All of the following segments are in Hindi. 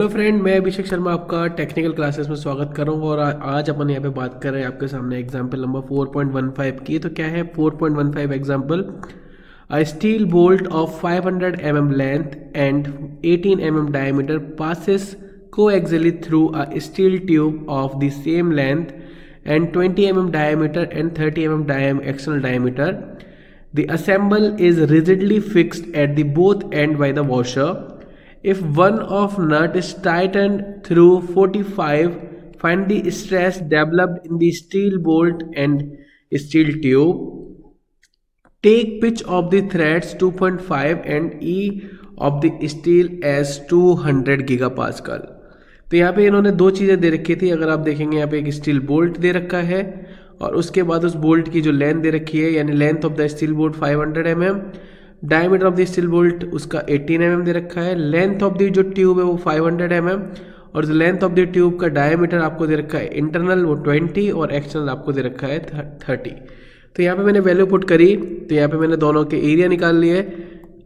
हेलो फ्रेंड, मैं अभिषेक शर्मा आपका टेक्निकल क्लासेस में स्वागत कर रहा हूँ। और आज अपन यहाँ पे बात कर रहे हैं आपके सामने एग्जाम्पल नंबर 4.15 की। तो क्या है 4.15 example? A steel bolt of 500 mm length and 18 mm diameter passes coaxially through a steel tube of the same length and 20 mm diameter and 30 mm external diameter. The assemble is rigidly fixed at the both end by the washer. If one of nut is tightened through 45, find the stress developed in the steel bolt and steel tube. Take pitch of the threads 2.5 and E of the steel as 200 gigapascal. तो यहाँ पे इन्होंने दो चीज़ें दे रखी थी। अगर आप देखेंगे यहाँ पे एक स्टील बोल्ट दे रखा है और उसके बाद उस बोल्ट की जो लेंथ दे रखी है, यानी length of the steel bolt 500 mm, diameter of the steel bolt उसका 18 mm दे रखा है, लेंथ ऑफ द जो ट्यूब है वो 500 mm, और जो लेंथ ऑफ द ट्यूब का डायमीटर आपको दे रखा है इंटरनल वो 20 और एक्सटर्नल आपको दे रखा है 30। तो यहाँ पे मैंने वैल्यू पुट करी, तो यहाँ पे मैंने दोनों के एरिया निकाल लिए।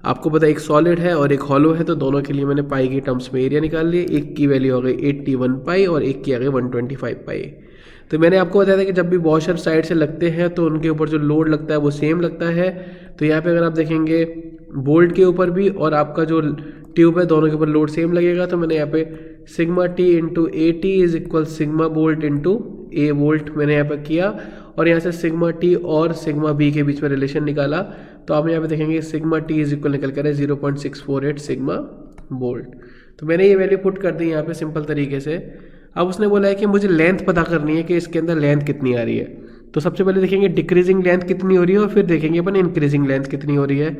आपको पता है एक सॉलिड है और एक हॉलो है, तो दोनों के लिए मैंने पाई की टर्म्स में एरिया निकाल लिए। एक की वैल्यू हो गई 81 पाई और एक की आ गई 125 पाई। तो मैंने आपको बताया था कि जब भी वॉशर साइड से लगते हैं तो उनके ऊपर जो लोड लगता है वो सेम लगता है। तो यहाँ पे अगर आप देखेंगे बोल्ट के ऊपर भी और आपका जो ट्यूब है दोनों के ऊपर लोड सेम लगेगा। तो मैंने यहाँ पे sigma T into A T is equal sigma bolt into A volt मैंने यहाँ पर किया, और यहाँ से सिग्मा टी और सिग्मा बी के बीच में रिलेशन निकाला। तो आप यहाँ पे देखेंगे सिग्मा टी इज इक्वल निकल कर है 0.648 सिग्मा बोल्ट। तो मैंने ये वैल्यू पुट कर दी यहाँ पे सिंपल तरीके से। अब उसने बोला है कि मुझे लेंथ पता करनी है कि इसके अंदर लेंथ कितनी आ रही है। तो सबसे पहले देखेंगे डिक्रीजिंग लेंथ कितनी हो रही है और फिर देखेंगे अपन इंक्रीजिंग लेंथ कितनी हो रही है।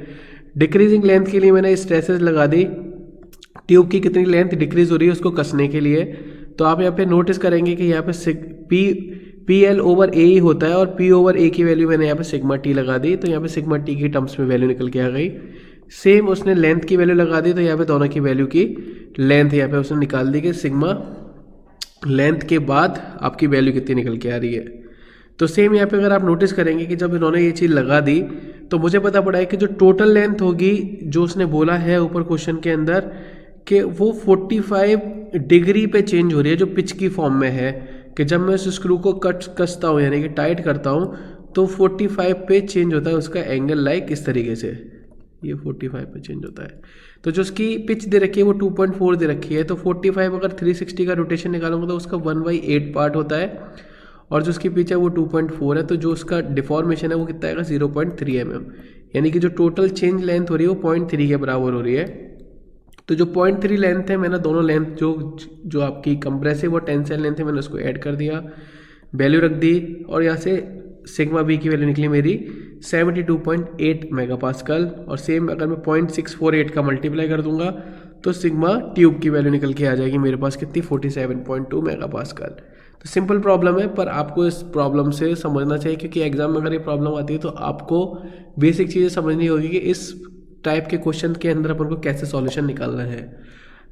डिक्रीजिंग लेंथ के लिए मैंने स्ट्रेसेस लगा दी, ट्यूब की कितनी लेंथ डिक्रीज हो रही है उसको कसने के लिए। तो आप यहाँ पे नोटिस करेंगे कि यहाँ पे पी एल ओवर ए ही होता है और पी ओवर ए की वैल्यू मैंने यहाँ पे सिग्मा टी लगा दी। तो यहाँ पे सिग्मा टी की टर्म्स में वैल्यू निकल के आ गई। सेम उसने लेंथ की वैल्यू लगा दी, तो यहाँ पे दोनों की वैल्यू की लेंथ यहाँ पे उसने निकाल दी कि सिग्मा लेंथ के बाद आपकी वैल्यू कितनी निकल के आ रही है। तो सेम यहाँ पे अगर आप नोटिस करेंगे कि जब इन्होंने ये चीज़ लगा दी तो मुझे पता पड़ा है कि जो टोटल लेंथ होगी जो उसने बोला है ऊपर क्वेश्चन के अंदर कि वो 45 डिग्री पे चेंज हो रही है, जो पिच की फॉर्म में है कि जब मैं उस स्क्रू को कसता हूँ यानी कि टाइट करता हूँ तो 45 पे चेंज होता है उसका एंगल, लाइक इस तरीके से ये 45 पे चेंज होता है। तो जो उसकी पिच दे रखी है वो 2.4 दे रखी है। तो 45 अगर 360 का रोटेशन निकालूंगा तो उसका 1/8 पार्ट होता है, और जो उसकी पिच है वो 2.4 है। तो जो उसका डिफॉर्मेशन है वो कितना आएगा 0.3 mm, यानी कि जो टोटल चेंज लेंथ हो रही है वो 0.3 के बराबर हो रही है। तो जो 0.3 लेंथ है, मैंने दोनों लेंथ जो आपकी कंप्रेसिव और टेंसाइल लेंथ है मैंने उसको ऐड कर दिया, वैल्यू रख दी, और यहाँ से सिग्मा बी की वैल्यू निकली मेरी 72.8 मेगापास्कल। और सेम अगर मैं 0.648 का मल्टीप्लाई कर दूंगा तो सिग्मा ट्यूब की वैल्यू निकल के आ जाएगी मेरे पास कितनी 47.2 मेगापास्कल। तो सिंपल प्रॉब्लम है, पर आपको इस प्रॉब्लम से समझना चाहिए क्योंकि एग्जाम में अगर ये प्रॉब्लम आती है तो आपको बेसिक चीज़ें समझनी होगी कि इस टाइप के क्वेश्चन के अंदर अपन को कैसे सॉल्यूशन निकालना है।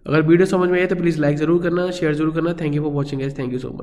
अगर वीडियो समझ में आए तो प्लीज़ लाइक ज़रूर करना, शेयर जरूर करना। Thank you for watching guys, thank you so much.